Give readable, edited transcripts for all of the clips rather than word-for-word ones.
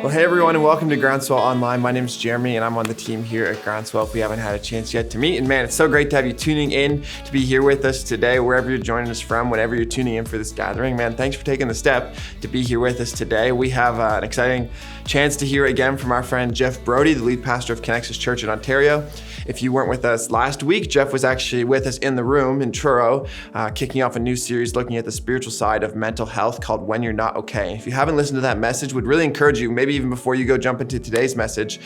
Well, hey everyone, and welcome to Groundswell Online. My name is Jeremy, and I'm on the team here at Groundswell if we haven't had a chance yet to meet. And man, it's so great to have you tuning in to be here with us today, wherever you're joining us from, whenever you're tuning in for this gathering. Man, thanks for taking the step to be here with us today. We have an exciting chance to hear again from our friend Jeff Brodie, the lead pastor of Connexus Church in Ontario. If you weren't with us last week, Jeff was actually with us in the room in Truro, kicking off a new series looking at the spiritual side of mental health called When You're Not Okay. If you haven't listened to that message, would really encourage you, maybe even before you go jump into today's message,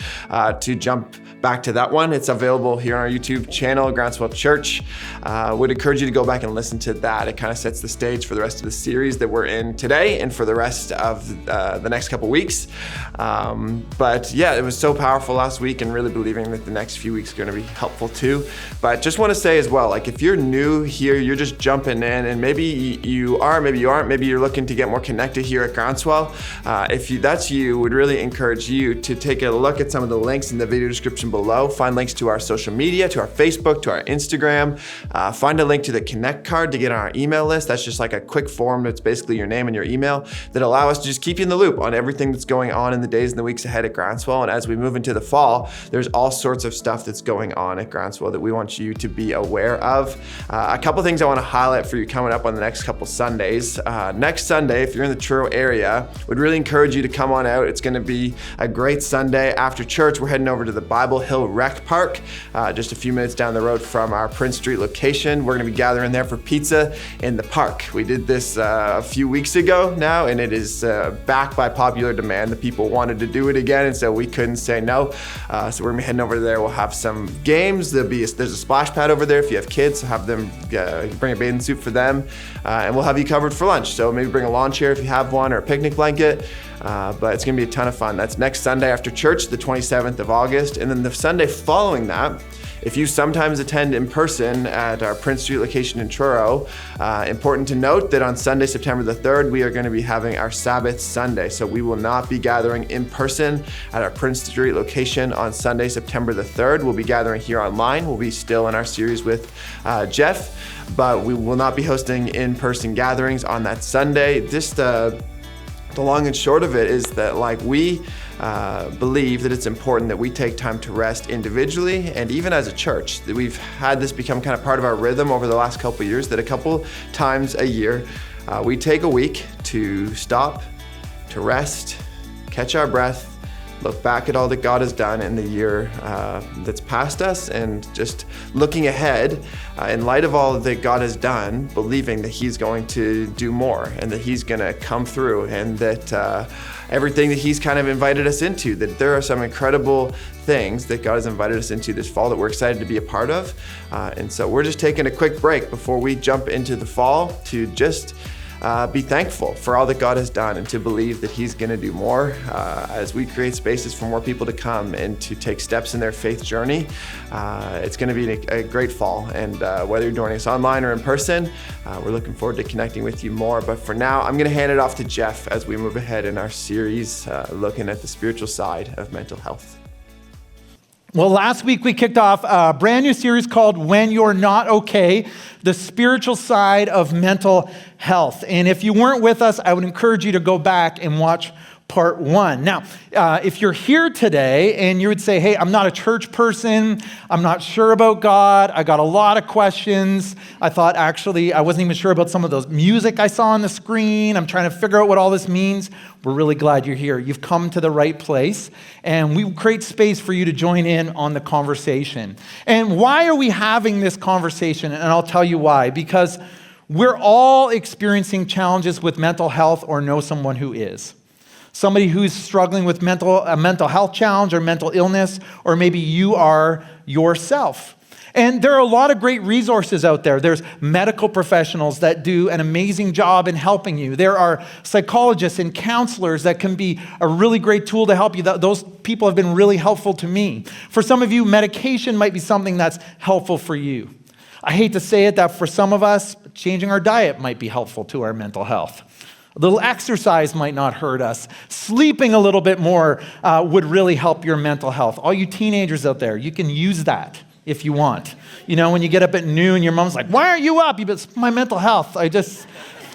to jump back to that one. It's available here on our YouTube channel, Groundswell Church. Would encourage you to go back and listen to that. It kind of sets the stage for the rest of the series that we're in today and for the rest of the next couple weeks. But yeah, it was so powerful last week, and really believing that the next few weeks are going to be helpful too. But just want to say as well, like if you're new here, you're just jumping in, and maybe you are, maybe you aren't, maybe you're looking to get more connected here at Groundswell. That's you, would really encourage you to take a look at some of the links in the video description below. Find links to our social media, to our Facebook, to our Instagram. Find a link to the Connect card to get on our email list. That's just like a quick form that's basically your name and your email that allow us to just keep you in the loop on everything that's going on in the days and the weeks ahead at Groundswell. And as we move into the fall, there's all sorts of stuff that's going on at Groundswell that we want you to be aware of. A couple things I want to highlight for you coming up on the next couple Sundays. Next Sunday, if you're in the Truro area, would really encourage you to come on out. It's going to be a great Sunday. After church, we're heading over to the Bible Hill Rec Park, just a few minutes down the road from our Prince Street location. We're going to be gathering there for pizza in the park. We did this a few weeks ago now, and it is back by popular demand. The people wanted to do it again, and so we couldn't say no. So we're going to be heading over there. We'll have some games. There's a splash pad over there if you have kids, so have them bring a bathing suit for them, and we'll have you covered for lunch. So maybe bring a lawn chair if you have one, or a picnic blanket. But it's going to be a ton of fun. That's next Sunday after church, the 27th of August. And then the Sunday following that, if you sometimes attend in person at our Prince Street location in Truro, important to note that on Sunday, September the 3rd, we are going to be having our Sabbath Sunday. So we will not be gathering in person at our Prince Street location on Sunday, September the 3rd. We'll be gathering here online. We'll be still in our series with Jeff, but we will not be hosting in-person gatherings on that Sunday. Just the long and short of it is that we believe that it's important that we take time to rest individually and even as a church. That we've had this become kind of part of our rhythm over the last couple of years, that a couple times a year we take a week to stop, to rest, catch our breath, look back at all that God has done in the year that's past us, and just looking ahead in light of all that God has done, believing that He's going to do more and that He's going to come through, and that everything that He's kind of invited us into, that there are some incredible things that God has invited us into this fall that we're excited to be a part of. And so we're just taking a quick break before we jump into the fall to just be thankful for all that God has done, and to believe that He's going to do more as we create spaces for more people to come and to take steps in their faith journey. It's going to be a great fall, and whether you're joining us online or in person, we're looking forward to connecting with you more. But for now, I'm going to hand it off to Jeff as we move ahead in our series looking at the spiritual side of mental health. Well, last week we kicked off a brand new series called When You're Not Okay, the spiritual side of mental health. And if you weren't with us, I would encourage you to go back and watch part one. Now, if you're here today and you would say, hey, I'm not a church person, I'm not sure about God, I got a lot of questions, I thought actually I wasn't even sure about some of those music I saw on the screen, I'm trying to figure out what all this means, we're really glad you're here. You've come to the right place, and we create space for you to join in on the conversation. And why are we having this conversation? And I'll tell you why. Because we're all experiencing challenges with mental health or know someone who is. Somebody who's struggling with a mental health challenge or mental illness, or maybe you are yourself. And there are a lot of great resources out there. There's medical professionals that do an amazing job in helping you. There are psychologists and counselors that can be a really great tool to help you. Those people have been really helpful to me. For some of you, medication might be something that's helpful for you. I hate to say it, that for some of us, changing our diet might be helpful to our mental health. A little exercise might not hurt us. Sleeping a little bit more would really help your mental health. All you teenagers out there, you can use that if you want. You know, when you get up at noon, your mom's like, why aren't you up? It's my mental health.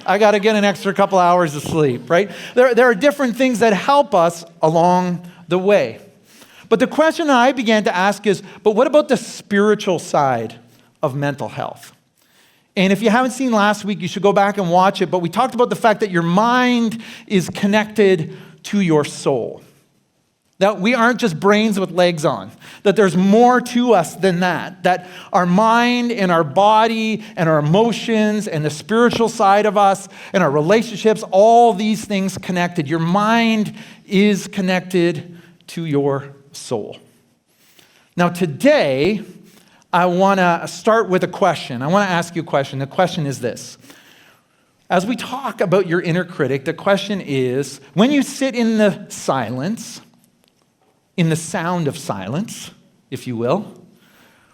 I got to get an extra couple hours of sleep, right? There are different things that help us along the way. But the question I began to ask is, but what about the spiritual side of mental health? And if you haven't seen last week, you should go back and watch it. But we talked about the fact that your mind is connected to your soul. That we aren't just brains with legs on. That there's more to us than that. That our mind and our body and our emotions and the spiritual side of us and our relationships, all these things connected. Your mind is connected to your soul. Now today, I want to start with a question. I want to ask you a question. The question is this. As we talk about your inner critic, the question is, when you sit in the silence, in the sound of silence, if you will,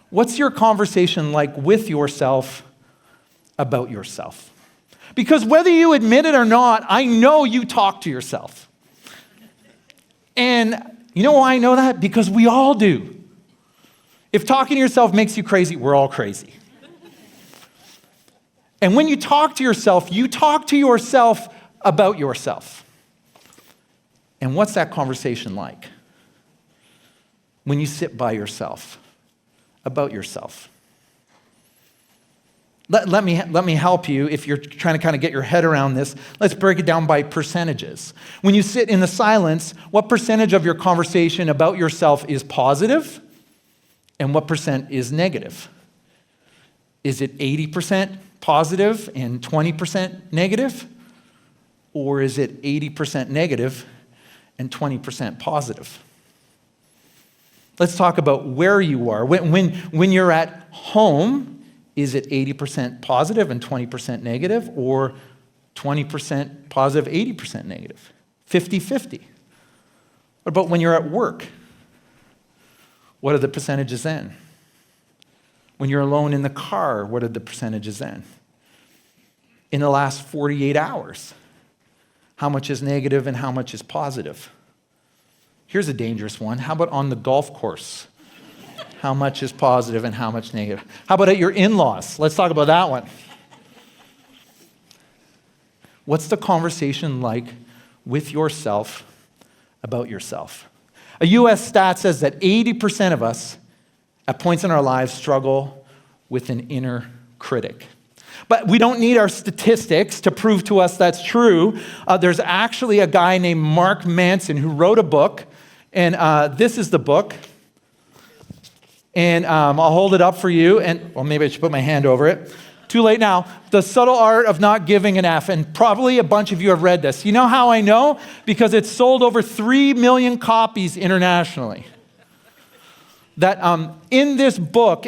what's your conversation like with yourself about yourself? Because whether you admit it or not, I know you talk to yourself. And you know why I know that? Because we all do. If talking to yourself makes you crazy, we're all crazy. And when you talk to yourself about yourself. And what's that conversation like? When you sit by yourself, about yourself. Let me help you if you're trying to kind of get your head around this. Let's break it down by percentages. When you sit in the silence, what percentage of your conversation about yourself is positive? And what percent is negative? Is it 80% positive and 20% negative? Or is it 80% negative and 20% positive? Let's talk about where you are. When you're at home, is it 80% positive and 20% negative? Or 20% positive, 80% negative? 50-50. What about when you're at work? What are the percentages then? When you're alone in the car, what are the percentages then? In the last 48 hours, how much is negative and how much is positive? Here's a dangerous one. How about on the golf course? How much is positive and how much negative? How about at your in-laws? Let's talk about that one. What's the conversation like with yourself about yourself? A U.S. stat says that 80% of us at points in our lives struggle with an inner critic. But we don't need our statistics to prove to us that's true. There's actually a guy named Mark Manson who wrote a book, and this is the book. And I'll hold it up for you, and well, maybe I should put my hand over it. Too late now. The Subtle Art of Not Giving an F. And probably a bunch of you have read this. You know how I know? Because it's sold over 3 million copies internationally. That in this book,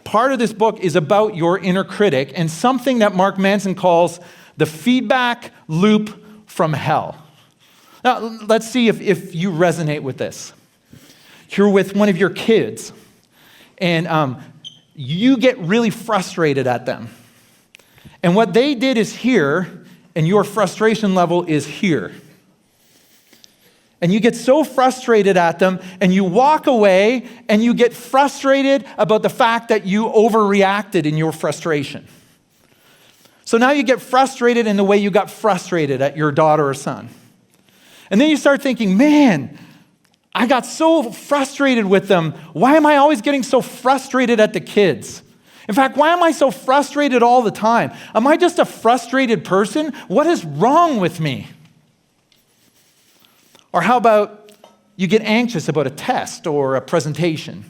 part of this book is about your inner critic and something that Mark Manson calls the feedback loop from hell. Now, let's see if you resonate with this. You're with one of your kids, and you get really frustrated at them. And what they did is here, and your frustration level is here. And you get so frustrated at them, and you walk away, and you get frustrated about the fact that you overreacted in your frustration. So now you get frustrated in the way you got frustrated at your daughter or son. And then you start thinking, man, I got so frustrated with them. Why am I always getting so frustrated at the kids? In fact, why am I so frustrated all the time? Am I just a frustrated person? What is wrong with me? Or how about you get anxious about a test or a presentation,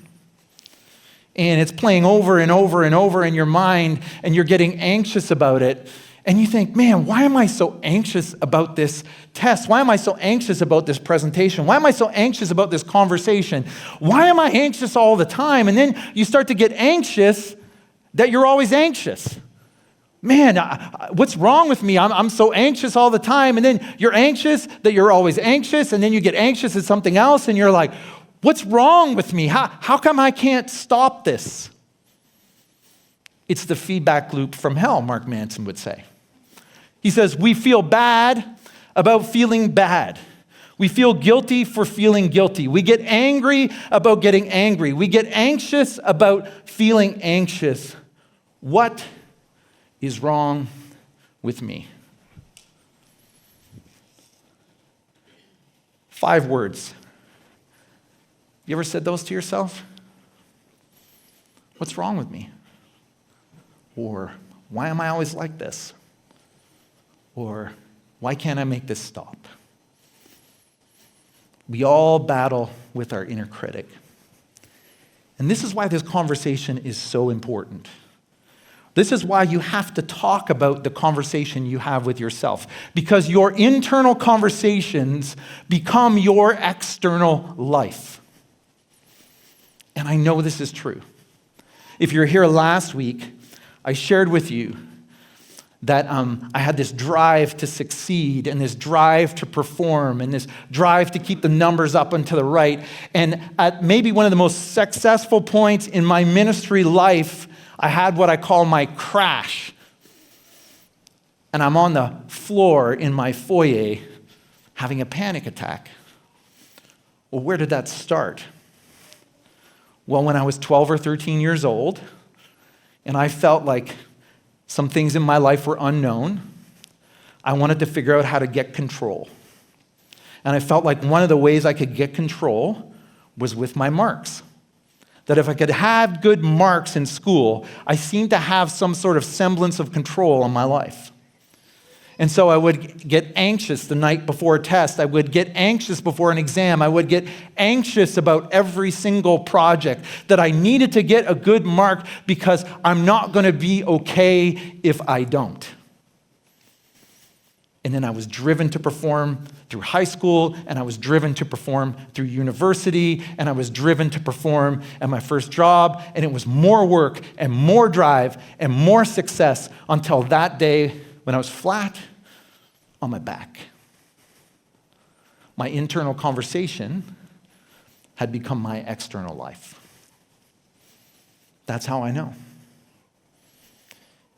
and it's playing over and over and over in your mind, and you're getting anxious about it, and you think, man, why am I so anxious about this test? Why am I so anxious about this presentation? Why am I so anxious about this conversation? Why am I anxious all the time? And then you start to get anxious that you're always anxious. Man, what's wrong with me? I'm so anxious all the time. And then you're anxious that you're always anxious. And then you get anxious at something else. And you're like, what's wrong with me? How come I can't stop this? It's the feedback loop from hell, Mark Manson would say. He says, we feel bad about feeling bad. We feel guilty for feeling guilty. We get angry about getting angry. We get anxious about feeling anxious. What is wrong with me? 5 words. You ever said those to yourself? What's wrong with me? Or why am I always like this? Or why can't I make this stop? We all battle with our inner critic. And this is why this conversation is so important. This is why you have to talk about the conversation you have with yourself, because your internal conversations become your external life. And I know this is true. If you're here last week, I shared with you that I had this drive to succeed and this drive to perform and this drive to keep the numbers up and to the right. And at maybe one of the most successful points in my ministry life, I had what I call my crash. And I'm on the floor in my foyer having a panic attack. Well, where did that start? Well, when I was 12 or 13 years old, and I felt like some things in my life were unknown, I wanted to figure out how to get control. And I felt like one of the ways I could get control was with my marks. That if I could have good marks in school, I seemed to have some sort of semblance of control on my life. And so I would get anxious the night before a test. I would get anxious before an exam. I would get anxious about every single project, that I needed to get a good mark because I'm not going to be okay if I don't. And then I was driven to perform through high school, and I was driven to perform through university, and I was driven to perform at my first job, and it was more work and more drive and more success until that day when I was flat on my back. My internal conversation had become my external life. That's how I know.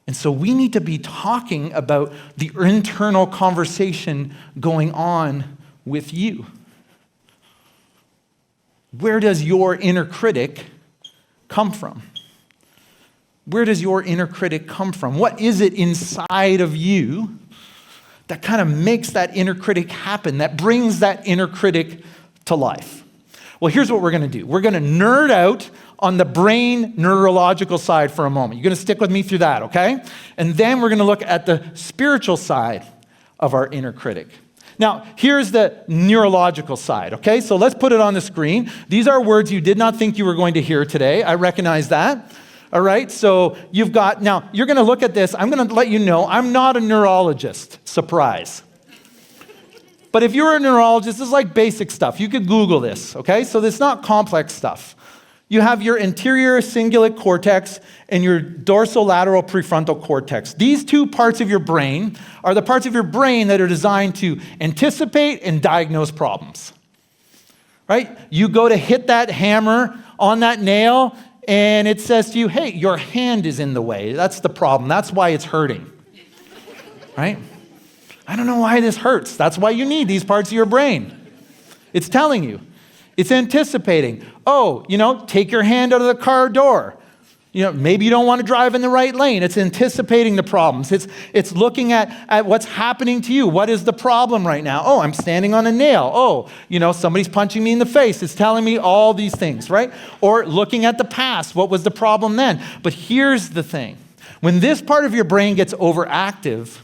And so we need to be talking about the internal conversation going on with you. Where does your inner critic come from? Where does your inner critic come from? What is it inside of you that kind of makes that inner critic happen, that brings that inner critic to life? Well, here's what we're going to do. We're going to nerd out on the brain neurological side for a moment. You're going to stick with me through that, okay? And then we're going to look at the spiritual side of our inner critic. Now, here's the neurological side, okay? So let's put it on the screen. These are words you did not think you were going to hear today. I recognize that. All right, so you've got, now you're going to look at this. I'm going to let you know I'm not a neurologist. Surprise. But if you're a neurologist, this is like basic stuff. You could Google this, okay? So it's not complex stuff. You have your anterior cingulate cortex and your dorsolateral prefrontal cortex. These two parts of your brain are the parts of your brain that are designed to anticipate and diagnose problems, right? You go to hit that hammer on that nail, and it says to you, hey, your hand is in the way. That's the problem. That's why it's hurting, right? I don't know why this hurts. That's why you need these parts of your brain. It's telling you. It's anticipating. Oh, take your hand out of the car door. Maybe you don't want to drive in the right lane. It's anticipating the problems. It's looking at what's happening to you. What is the problem right now? Oh, I'm standing on a nail. Oh, somebody's punching me in the face. It's telling me all these things, right? Or looking at the past. What was the problem then? But here's the thing. When this part of your brain gets overactive,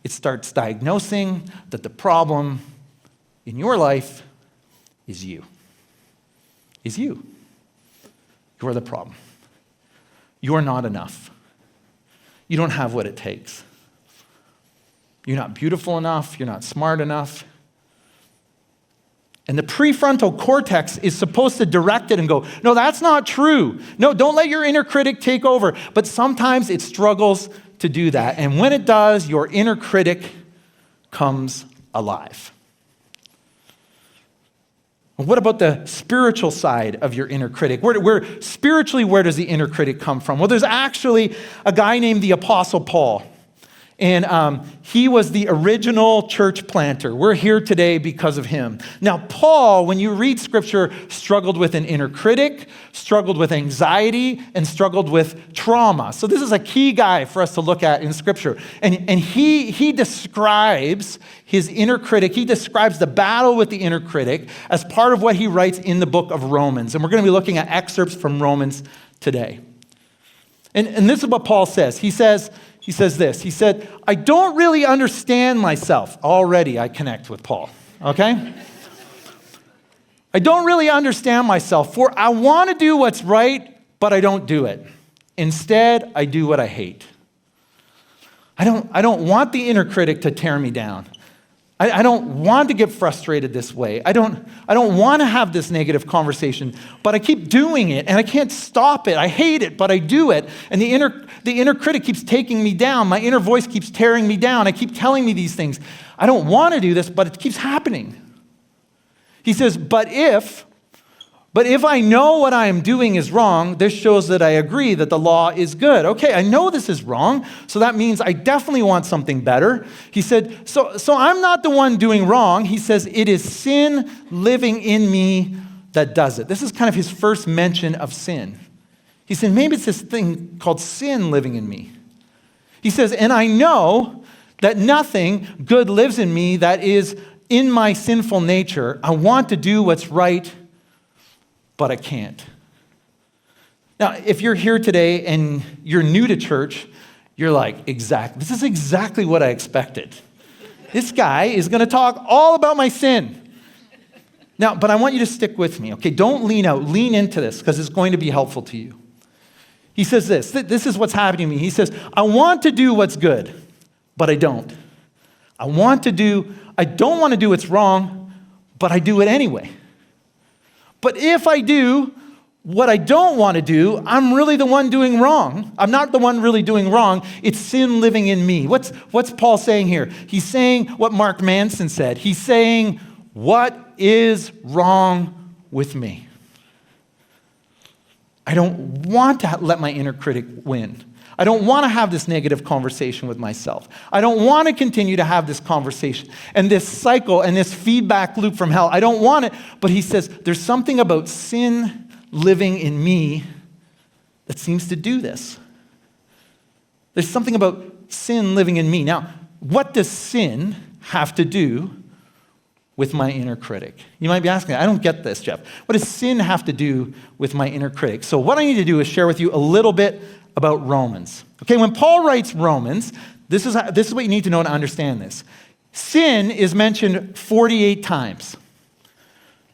it starts diagnosing that the problem in your life is you. Is you. You're the problem. You're not enough. You don't have what it takes. You're not beautiful enough. You're not smart enough. And the prefrontal cortex is supposed to direct it and go, no, that's not true. No, don't let your inner critic take over. But sometimes it struggles to do that. And when it does, your inner critic comes alive. What about the spiritual side of your inner critic? Spiritually, where does the inner critic come from? Well, there's actually a guy named the Apostle Paul. And he was the original church planter. We're here today because of him. Now, Paul, when you read scripture, struggled with an inner critic, struggled with anxiety, and struggled with trauma. So this is a key guy for us to look at in scripture. And he describes his inner critic. He describes the battle with the inner critic as part of what he writes in the book of Romans. And we're going to be looking at excerpts from Romans today. And this is what Paul says. He says this. He said, I don't really understand myself. Already I connect with Paul, okay? I don't really understand myself, for I want to do what's right, but I don't do it. Instead, I do what I hate. I don't want the inner critic to tear me down. I don't want to get frustrated this way. I don't want to have this negative conversation, but I keep doing it and I can't stop it. I hate it, but I do it. And the inner critic keeps taking me down. My inner voice keeps tearing me down. I keep telling me these things. I don't want to do this, but it keeps happening. He says, but if I know what I am doing is wrong, this shows that I agree that the law is good. Okay, I know this is wrong, so that means I definitely want something better. He said, so I'm not the one doing wrong. He says, it is sin living in me that does it. This is kind of his first mention of sin. He said, maybe it's this thing called sin living in me. He says, and I know that nothing good lives in me that is in my sinful nature. I want to do what's right, but I can't. Now, if you're here today and you're new to church, you're like, this is exactly what I expected. This guy is going to talk all about my sin. Now, but I want you to stick with me, okay? Don't lean out. Lean into this because it's going to be helpful to you. He says this is what's happening to me. He says, I want to do what's good, but I don't. I don't want to do what's wrong, but I do it anyway. But if I do what I don't want to do, I'm really the one doing wrong. I'm not the one really doing wrong. It's sin living in me. What's Paul saying here? He's saying what Mark Manson said. He's saying, what is wrong with me? I don't want to let my inner critic win. I don't want to have this negative conversation with myself. I don't want to continue to have this conversation and this cycle and this feedback loop from hell. I don't want it. But he says, there's something about sin living in me that seems to do this. There's something about sin living in me. Now, what does sin have to do with my inner critic? You might be asking, I don't get this, Jeff. What does sin have to do with my inner critic? So what I need to do is share with you a little bit about Romans. Okay, when Paul writes Romans, this is what you need to know to understand this. Sin is mentioned 48 times.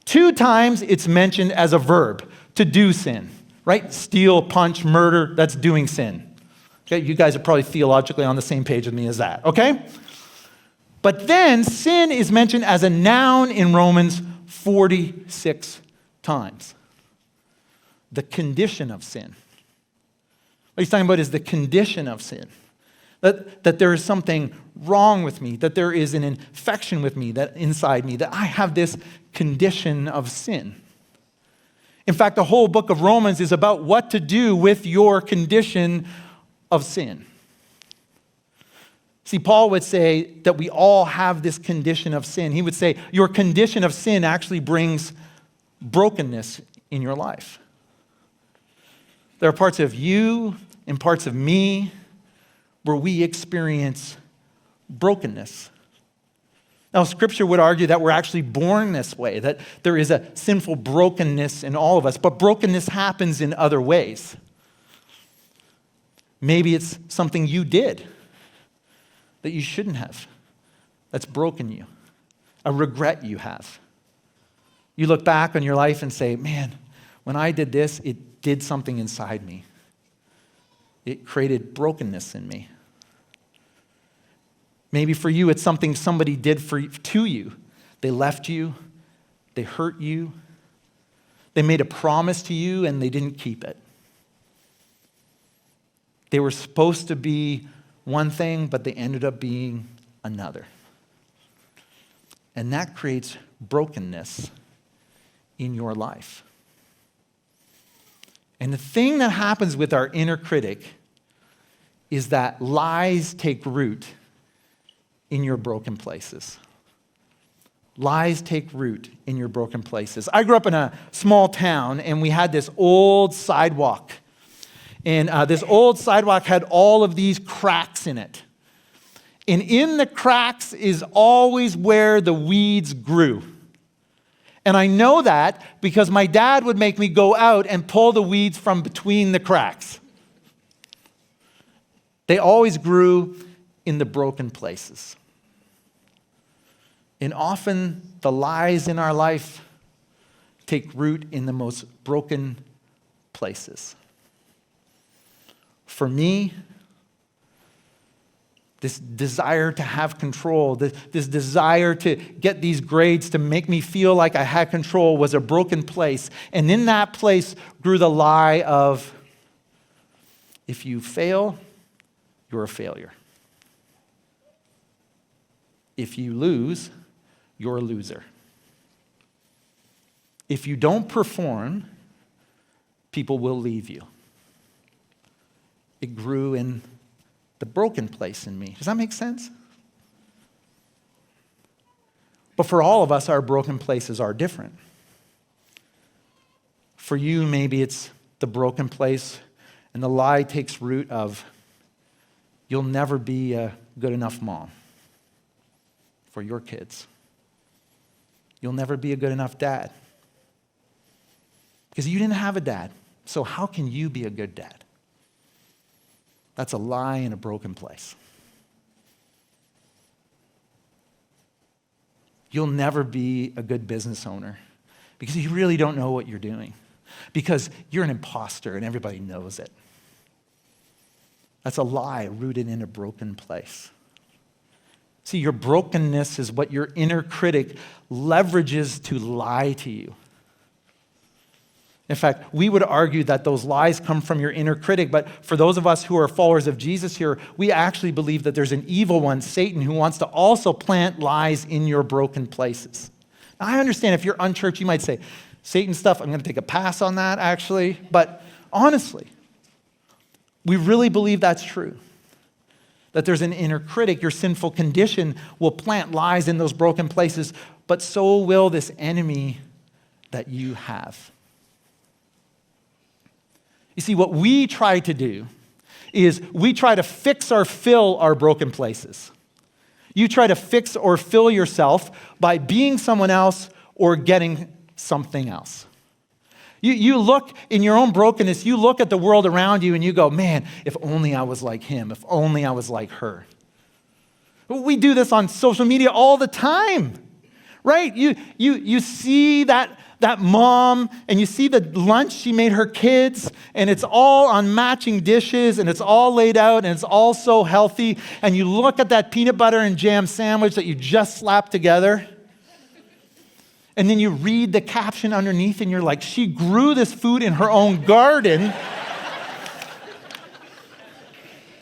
2 times it's mentioned as a verb, to do sin, right? Steal, punch, murder, that's doing sin. Okay, you guys are probably theologically on the same page with me as that, okay? But then sin is mentioned as a noun in Romans 46 times. The condition of sin. What he's talking about is the condition of sin. That there is something wrong with me, that there is an infection with me, that inside me, that I have this condition of sin. In fact, the whole book of Romans is about what to do with your condition of sin. See, Paul would say that we all have this condition of sin. He would say your condition of sin actually brings brokenness in your life. There are parts of you and parts of me where we experience brokenness. Now, Scripture would argue that we're actually born this way, that there is a sinful brokenness in all of us, but brokenness happens in other ways. Maybe it's something you did that you shouldn't have, that's broken you, a regret you have. You look back on your life and say, man, when I did this, it did something inside me. It created brokenness in me. Maybe for you, it's something somebody did to you. They left you, they hurt you, they made a promise to you and they didn't keep it. They were supposed to be one thing, but they ended up being another. And that creates brokenness in your life. And the thing that happens with our inner critic is that lies take root in your broken places. Lies take root in your broken places. I grew up in a small town, and we had this old sidewalk. And this old sidewalk had all of these cracks in it. And in the cracks is always where the weeds grew. And I know that because my dad would make me go out and pull the weeds from between the cracks. They always grew in the broken places. And often the lies in our life take root in the most broken places. For me, this desire to have control, this desire to get these grades to make me feel like I had control was a broken place. And in that place grew the lie of, if you fail, you're a failure. If you lose, you're a loser. If you don't perform, people will leave you. It grew in the broken place in me. Does that make sense? But for all of us, our broken places are different. For you, maybe it's the broken place and the lie takes root of, you'll never be a good enough mom for your kids. You'll never be a good enough dad. Because you didn't have a dad. So how can you be a good dad? That's a lie in a broken place. You'll never be a good business owner because you really don't know what you're doing. Because you're an imposter and everybody knows it. That's a lie rooted in a broken place. See, your brokenness is what your inner critic leverages to lie to you. In fact, we would argue that those lies come from your inner critic, but for those of us who are followers of Jesus here, we actually believe that there's an evil one, Satan, who wants to also plant lies in your broken places. Now, I understand if you're unchurched, you might say, Satan stuff, I'm going to take a pass on that, actually. But honestly, we really believe that's true. That there's an inner critic, your sinful condition will plant lies in those broken places, but so will this enemy that you have. You see, what we try to do is we try to fix or fill our broken places. You try to fix or fill yourself by being someone else or getting something else. You look in your own brokenness, you look at the world around you and you go, man, if only I was like him, if only I was like her. We do this on social media all the time, right? You see that mom and you see the lunch she made her kids and it's all on matching dishes and it's all laid out and it's all so healthy. And you look at that peanut butter and jam sandwich that you just slapped together. And then you read the caption underneath and you're like, she grew this food in her own garden.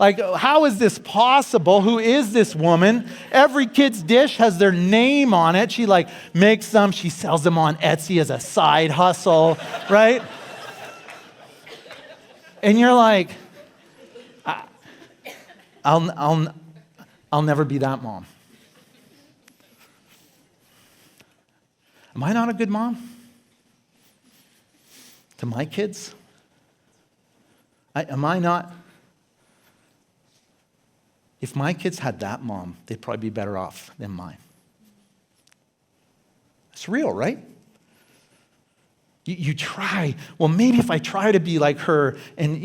Like, how is this possible? Who is this woman? Every kid's dish has their name on it. She like makes them, she sells them on Etsy as a side hustle, right? And you're like, I'll never be that mom. Am I not a good mom to my kids? Am I not? If my kids had that mom, they'd probably be better off than mine. It's real, right? You try. Well, maybe if I try to be like her, and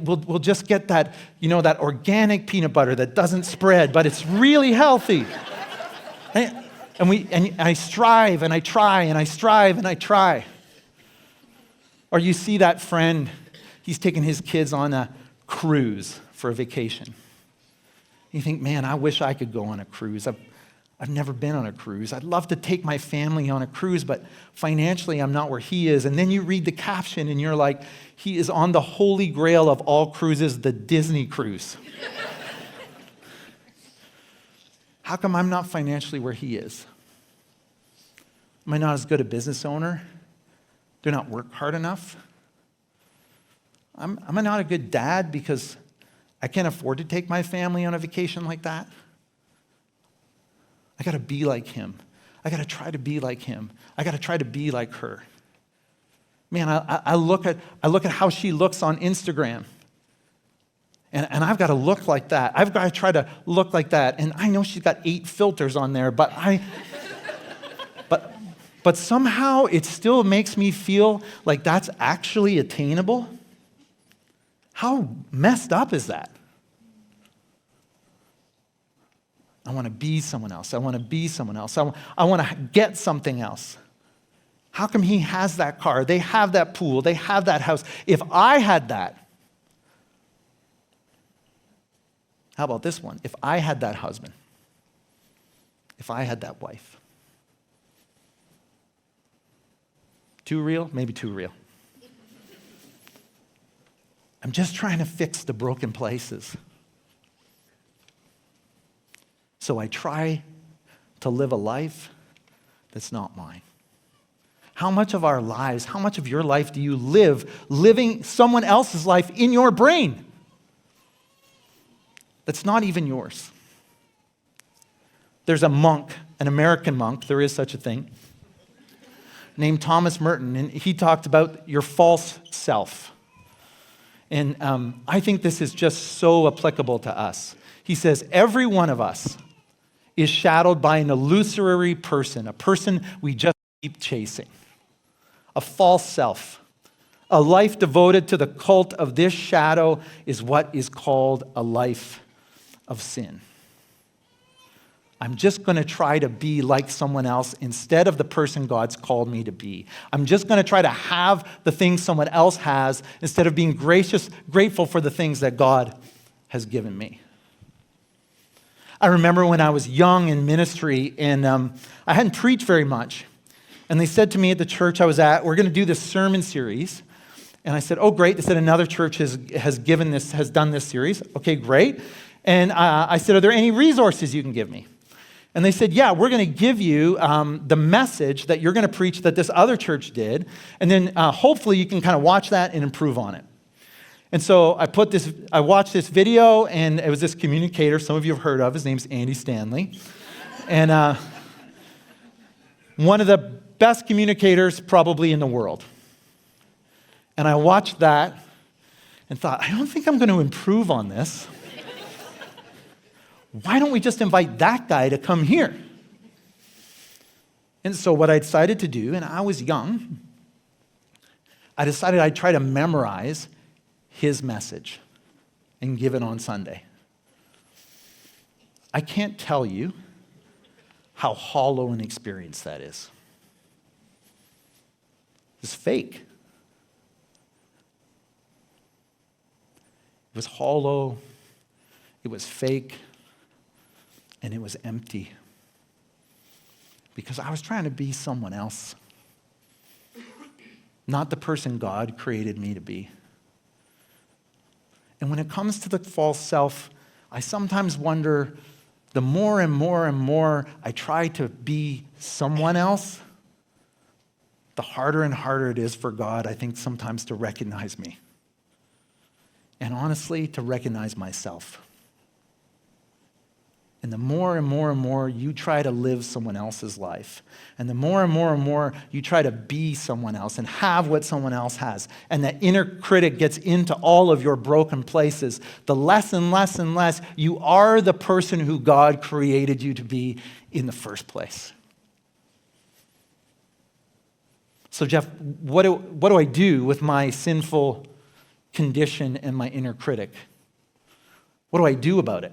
we'll just get that, that organic peanut butter that doesn't spread, but it's really healthy. And I strive and I try and I strive and I try. Or you see that friend, he's taking his kids on a cruise for a vacation. You think, man, I wish I could go on a cruise. I've never been on a cruise. I'd love to take my family on a cruise, but financially I'm not where he is. And then you read the caption and you're like, he is on the holy grail of all cruises, the Disney cruise. How come I'm not financially where he is? Am I not as good a business owner? Do I not work hard enough? Am I not a good dad because I can't afford to take my family on a vacation like that? I got to be like him. I got to try to be like him. I got to try to be like her. Man, I look at how she looks on Instagram. And I've got to look like that. I've got to try to look like that. And I know she's got 8 filters on there, but but somehow it still makes me feel like that's actually attainable. How messed up is that? I want to be someone else. I want to be someone else. I want to get something else. How come he has that car? They have that pool. They have that house. If I had that, how about this one? If I had that husband, if I had that wife. Too real? Maybe too real. I'm just trying to fix the broken places. So I try to live a life that's not mine. How much of our lives, how much of your life do you live living someone else's life in your brain that's not even yours? There's a monk, an American monk, there is such a thing, named Thomas Merton, and he talked about your false self. And I think this is just so applicable to us. He says, every one of us is shadowed by an illusory person, a person we just keep chasing, a false self. A life devoted to the cult of this shadow is what is called a life of sin. I'm just going to try to be like someone else instead of the person God's called me to be. I'm just going to try to have the things someone else has instead of being grateful for the things that God has given me. I remember when I was young in ministry and I hadn't preached very much. And they said to me at the church I was at, we're going to do this sermon series. And I said, oh, great. They said another church has done this series. Okay, great. And I said, are there any resources you can give me? And they said, yeah, we're going to give you the message that you're going to preach that this other church did. And then hopefully you can kind of watch that and improve on it. And so I watched this video, and it was this communicator some of you have heard of. His name's Andy Stanley. And one of the best communicators probably in the world. And I watched that and thought, I don't think I'm going to improve on this. Why don't we just invite that guy to come here? And so what I decided to do, and I was young, I decided I'd try to memorize his message and give it on Sunday. I can't tell you how hollow an experience that is. It's fake. It was hollow, it was fake, and it was empty. Because I was trying to be someone else. Not the person God created me to be. And when it comes to the false self, I sometimes wonder, the more and more and more I try to be someone else, the harder and harder it is for God, I think, sometimes to recognize me. And honestly, to recognize myself. And the more and more and more you try to live someone else's life, and the more and more you try to be someone else and have what someone else has, and that inner critic gets into all of your broken places, the less and less and less you are the person who God created you to be in the first place. So Jeff, what do I do with my sinful condition and my inner critic? What do I do about it?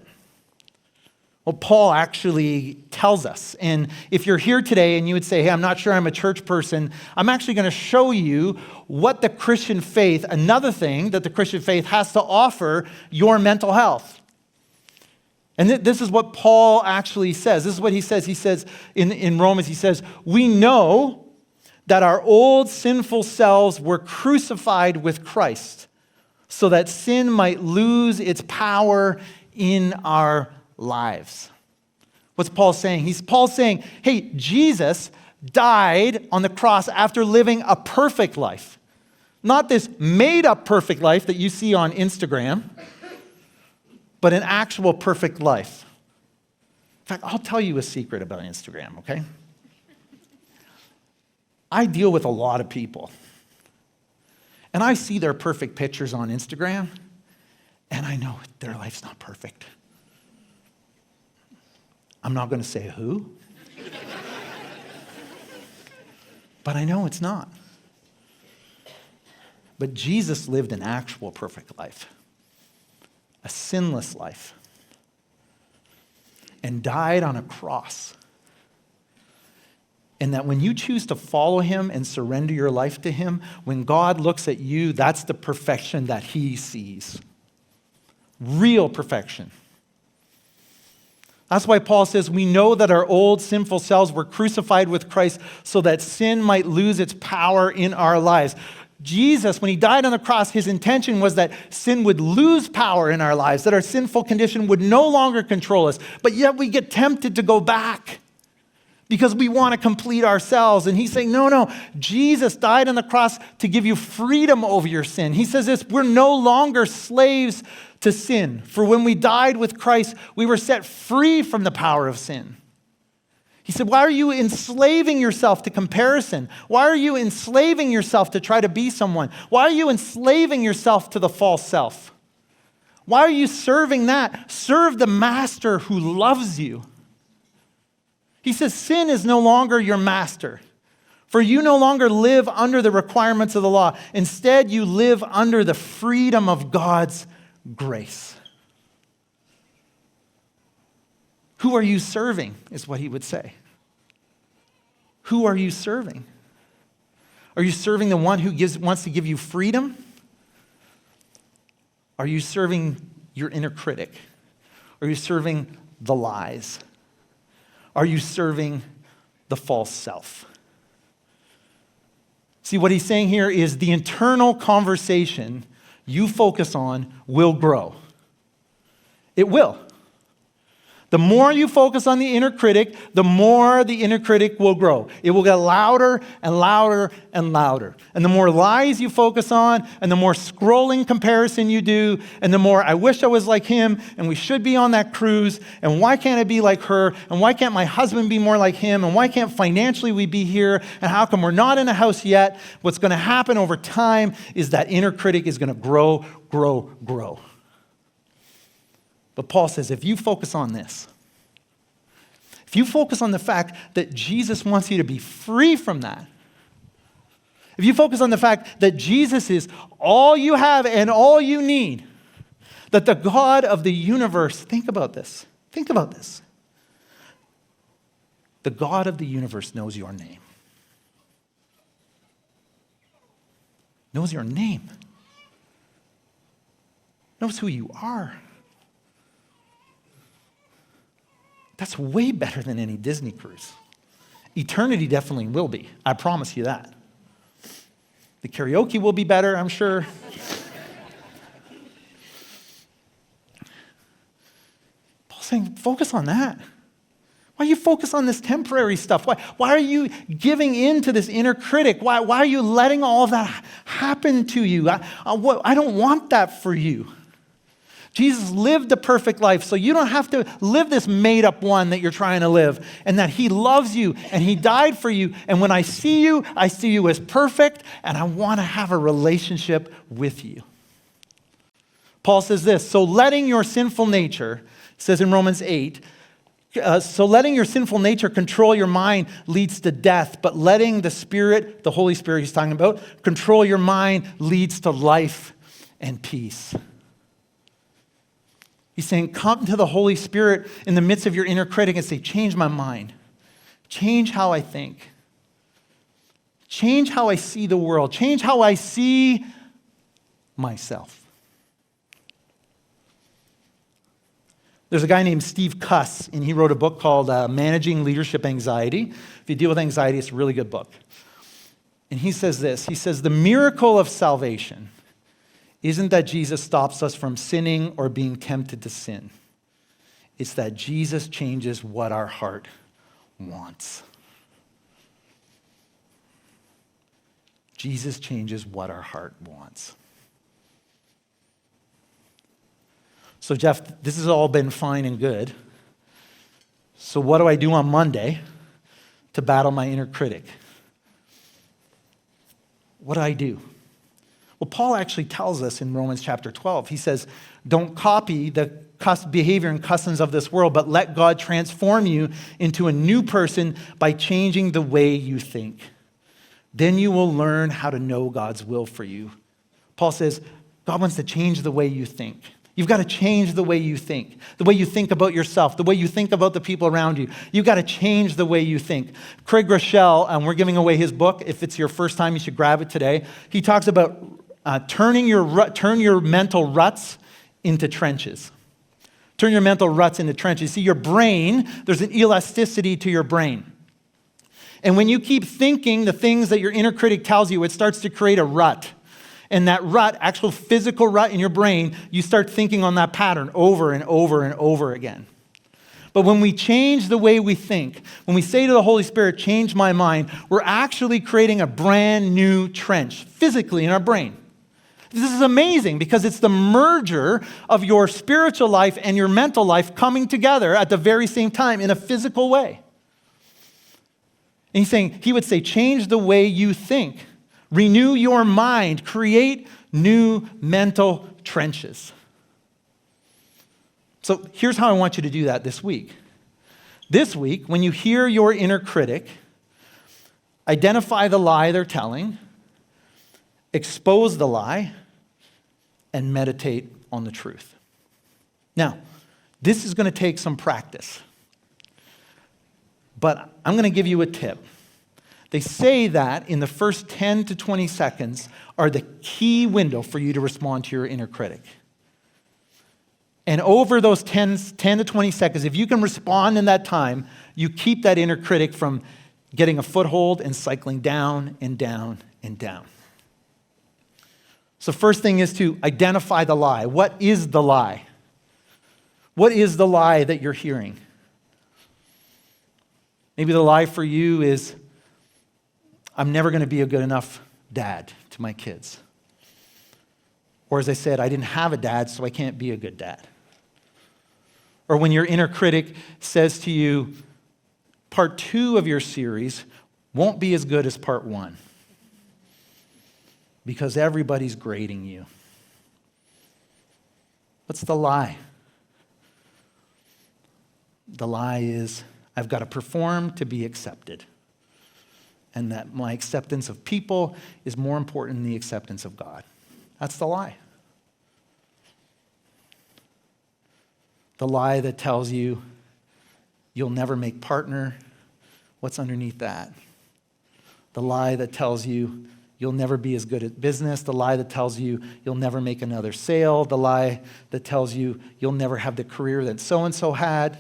Well, Paul actually tells us. And if you're here today and you would say, hey, I'm not sure I'm a church person, I'm actually going to show you what the Christian faith, another thing that the Christian faith has to offer your mental health. And this is what Paul actually says. This is what he says. He says in Romans, he says, we know that our old sinful selves were crucified with Christ so that sin might lose its power in our lives. What's Paul saying? Paul's saying, hey, Jesus died on the cross after living a perfect life. Not this made-up perfect life that you see on Instagram, but an actual perfect life. fact, I'll tell you a secret about Instagram, okay? I deal with a lot of people. And I see their perfect pictures on Instagram, and I know their life's not perfect. I'm not going to say who, but I know it's not. But Jesus lived an actual perfect life, a sinless life, and died on a cross. And that when you choose to follow him and surrender your life to him, when God looks at you, that's the perfection that he sees. Real perfection. That's why Paul says, we know that our old sinful selves were crucified with Christ so that sin might lose its power in our lives. Jesus, when he died on the cross, his intention was that sin would lose power in our lives, that our sinful condition would no longer control us. But yet we get tempted to go back because we want to complete ourselves. And he's saying, no, Jesus died on the cross to give you freedom over your sin. He says this, we're no longer slaves to sin. For when we died with Christ, we were set free from the power of sin. He said, why are you enslaving yourself to comparison? Why are you enslaving yourself to try to be someone? Why are you enslaving yourself to the false self? Why are you serving that? Serve the master who loves you. He says, sin is no longer your master. For you no longer live under the requirements of the law. Instead, you live under the freedom of God's grace. Who are you serving, is what he would say. Who are you serving? Are you serving the one who wants to give you freedom? Are you serving your inner critic? Are you serving the lies? Are you serving the false self? See, what he's saying here is the internal conversation you focus on will grow. It will. The more you focus on the inner critic, the more the inner critic will grow. It will get louder and louder and louder. And the more lies you focus on, and the more scrolling comparison you do, and the more I wish I was like him, and we should be on that cruise, and why can't I be like her, and why can't my husband be more like him, and why can't financially we be here, and how come we're not in a house yet? What's going to happen over time is that inner critic is going to grow. But Paul says, if you focus on this, if you focus on the fact that Jesus wants you to be free from that, if you focus on the fact that Jesus is all you have and all you need, that the God of the universe, think about this. The God of the universe knows your name. Knows your name. Knows who you are. That's way better than any Disney cruise. Eternity definitely will be. I promise you that. The karaoke will be better, I'm sure. Paul's saying, focus on that. Why do you focus on this temporary stuff? Why are you giving in to this inner critic? Why are you letting all of that happen to you? I don't want that for you. Jesus lived the perfect life, so you don't have to live this made-up one that you're trying to live, and that he loves you, and he died for you, and when I see you as perfect, and I want to have a relationship with you. Paul says this, so letting your sinful nature, says in Romans 8, so letting your sinful nature control your mind leads to death, but letting the Spirit, the Holy Spirit he's talking about, control your mind leads to life and peace. He's saying, come to the Holy Spirit in the midst of your inner critic and say, change my mind. Change how I think. Change how I see the world. Change how I see myself. There's a guy named Steve Cuss, and he wrote a book called Managing Leadership Anxiety. If you deal with anxiety, it's a really good book. And he says this, he says, the miracle of salvation isn't that Jesus stops us from sinning or being tempted to sin. It's that Jesus changes what our heart wants. Jesus changes what our heart wants. So Jeff, this has all been fine and good. So what do I do on Monday to battle my inner critic? What do I do? Well, Paul actually tells us in Romans chapter 12. He says, don't copy the behavior and customs of this world, but let God transform you into a new person by changing the way you think. Then you will learn how to know God's will for you. Paul says, God wants to change the way you think. You've got to change the way you think about yourself, the way you think about the people around you. You've got to change the way you think. Craig Rochelle, and we're giving away his book. If it's your first time, you should grab it today. He talks about turn your mental ruts into trenches. Turn your mental ruts into trenches. See, your brain, there's an elasticity to your brain. And when you keep thinking the things that your inner critic tells you, it starts to create a rut. And that rut, actual physical rut in your brain, you start thinking on that pattern over and over and over again. But when we change the way we think, when we say to the Holy Spirit, change my mind, we're actually creating a brand new trench physically in our brain. This is amazing because it's the merger of your spiritual life and your mental life coming together at the very same time in a physical way. And he would say, change the way you think. Renew your mind. Create new mental trenches. So here's how I want you to do that this week. This week, when you hear your inner critic, identify the lie they're telling, expose the lie, and meditate on the truth. Now, this is going to take some practice. But I'm going to give you a tip. They say that in the first 10 to 20 seconds are the key window for you to respond to your inner critic. And over those 10 to 20 seconds, if you can respond in that time, you keep that inner critic from getting a foothold and cycling down and down and down. So first thing is to identify the lie. What is the lie? What is the lie that you're hearing? Maybe the lie for you is, I'm never going to be a good enough dad to my kids. Or as I said, I didn't have a dad, so I can't be a good dad. Or when your inner critic says to you, part 2 of your series won't be as good as part 1 because everybody's grading you. What's the lie? The lie is, I've got to perform to be accepted. And that my acceptance of people is more important than the acceptance of God. That's the lie. The lie that tells you you'll never make partner. What's underneath that? The lie that tells you you'll never be as good at business. The lie that tells you you'll never make another sale. The lie that tells you you'll never have the career that so-and-so had.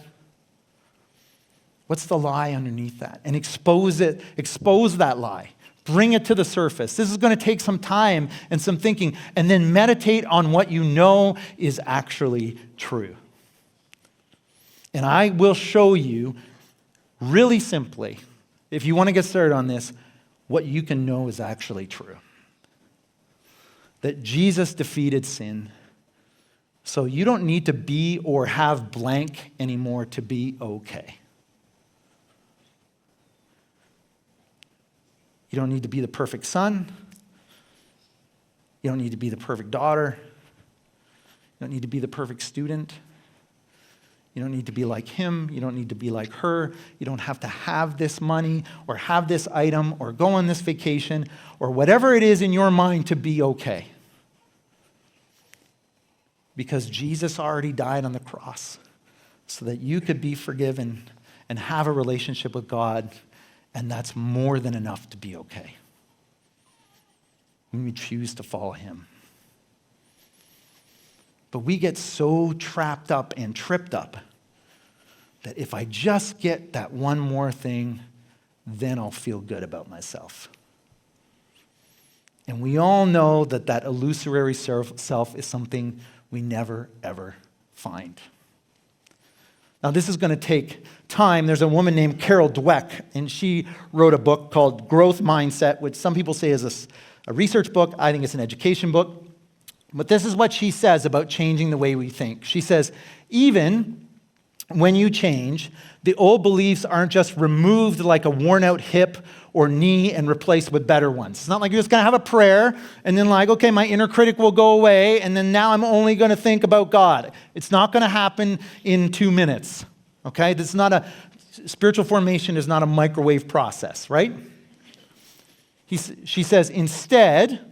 What's the lie underneath that? And expose it, expose that lie. Bring it to the surface. This is going to take some time and some thinking, and then meditate on what you know is actually true. And I will show you really simply, if you want to get started on this, what you can know is actually true. That Jesus defeated sin, so you don't need to be or have blank anymore to be okay. You don't need to be the perfect son. You don't need to be the perfect daughter. You don't need to be the perfect student. You don't need to be like him. You don't need to be like her. You don't have to have this money or have this item or go on this vacation or whatever it is in your mind to be okay. Because Jesus already died on the cross so that you could be forgiven and have a relationship with God. And that's more than enough to be okay when we choose to follow him. But we get so trapped up and tripped up that if I just get that one more thing, then I'll feel good about myself. And we all know that that illusory self is something we never, ever find. Now, this is going to take time. There's a woman named Carol Dweck, and she wrote a book called Growth Mindset, which some people say is a research book. I think it's an education book. But this is what she says about changing the way we think. She says, even when you change, the old beliefs aren't just removed like a worn out hip or knee and replaced with better ones. It's not like you're just going to have a prayer and then like, okay, my inner critic will go away and then now I'm only going to think about God. It's not going to happen in 2 minutes, okay? Spiritual formation is not a microwave process, right? She says, instead,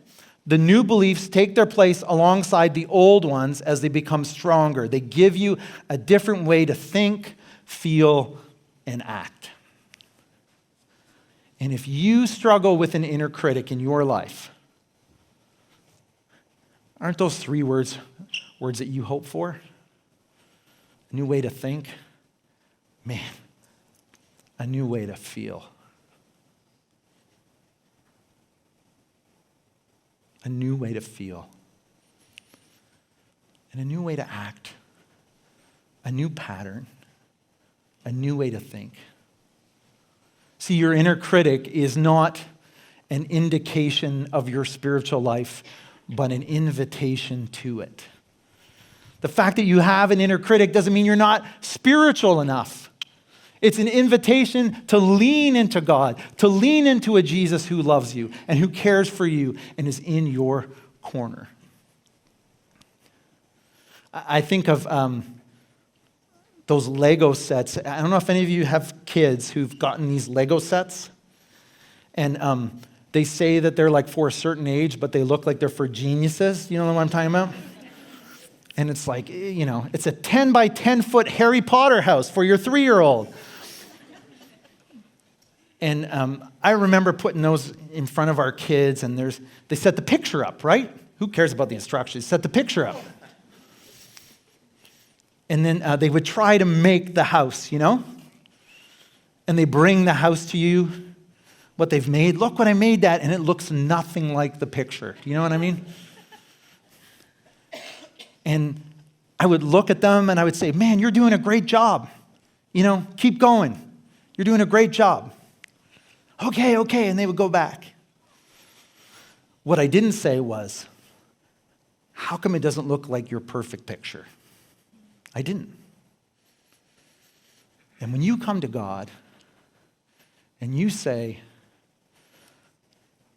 the new beliefs take their place alongside the old ones as they become stronger. They give you a different way to think, feel, and act. And if you struggle with an inner critic in your life, aren't those 3 words that you hope for? A new way to think? Man, a new way to feel. A new way to feel. And a new way to act. A new pattern. A new way to think. See, your inner critic is not an indication of your spiritual life, but an invitation to it. The fact that you have an inner critic doesn't mean you're not spiritual enough. It's an invitation to lean into God, to lean into a Jesus who loves you and who cares for you and is in your corner. I think of those Lego sets. I don't know if any of you have kids who've gotten these Lego sets. And they say that they're like for a certain age, but they look like they're for geniuses. You know what I'm talking about? And it's like, it's a 10 by 10 foot Harry Potter house for your 3-year-old. And I remember putting those in front of our kids, and they set the picture up, right? Who cares about the instructions? Set the picture up. And then they would try to make the house, And they bring the house to you, what they've made. Look what I made that, and it looks nothing like the picture. You know what I mean? And I would look at them and I would say, man, you're doing a great job. Keep going. You're doing a great job. Okay. And they would go back. What I didn't say was, how come it doesn't look like your perfect picture? I didn't. And when you come to God and you say,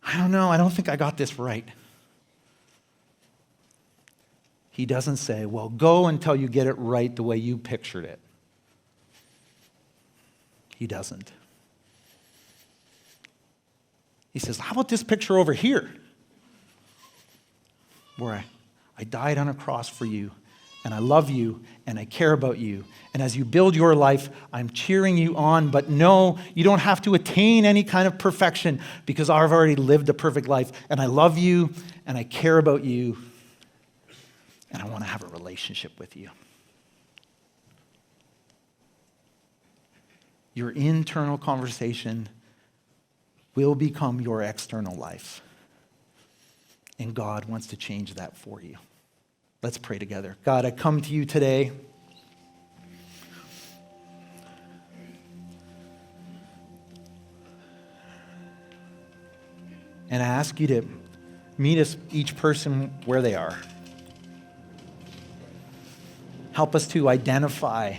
I don't know, I don't think I got this right. He doesn't say, well, go until you get it right the way you pictured it. He doesn't. He says, how about this picture over here? Where I died on a cross for you, and I love you, and I care about you. And as you build your life, I'm cheering you on, but no, you don't have to attain any kind of perfection because I've already lived a perfect life, and I love you, and I care about you, and I want to have a relationship with you. Your internal conversation will become your external life. And God wants to change that for you. Let's pray together. God, I come to you today. And I ask you to meet us, each person where they are. Help us to identify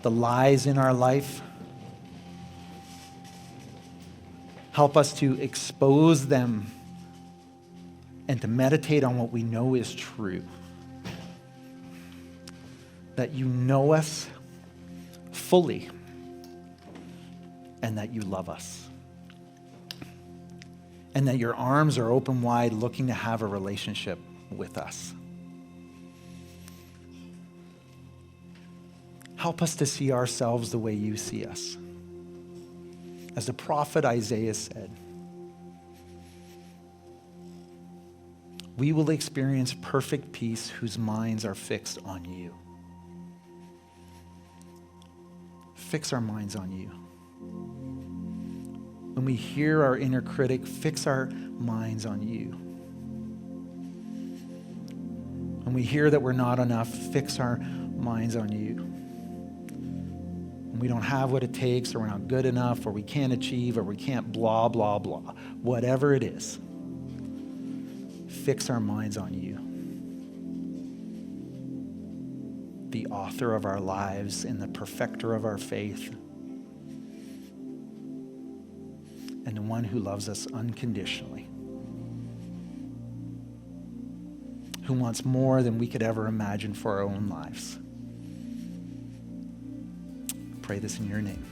the lies in our life. Help us to expose them and to meditate on what we know is true. That you know us fully and that you love us. And that your arms are open wide looking to have a relationship with us. Help us to see ourselves the way you see us. As the prophet Isaiah said, we will experience perfect peace whose minds are fixed on you. Fix our minds on you. When we hear our inner critic, fix our minds on you. When we hear that we're not enough, fix our minds on you. When we don't have what it takes, or we're not good enough, or we can't achieve, or we can't blah, blah, blah, whatever it is, fix our minds on you. the author of our lives and the perfecter of our faith, and the one who loves us unconditionally, who wants more than we could ever imagine for our own lives. Pray this in your name.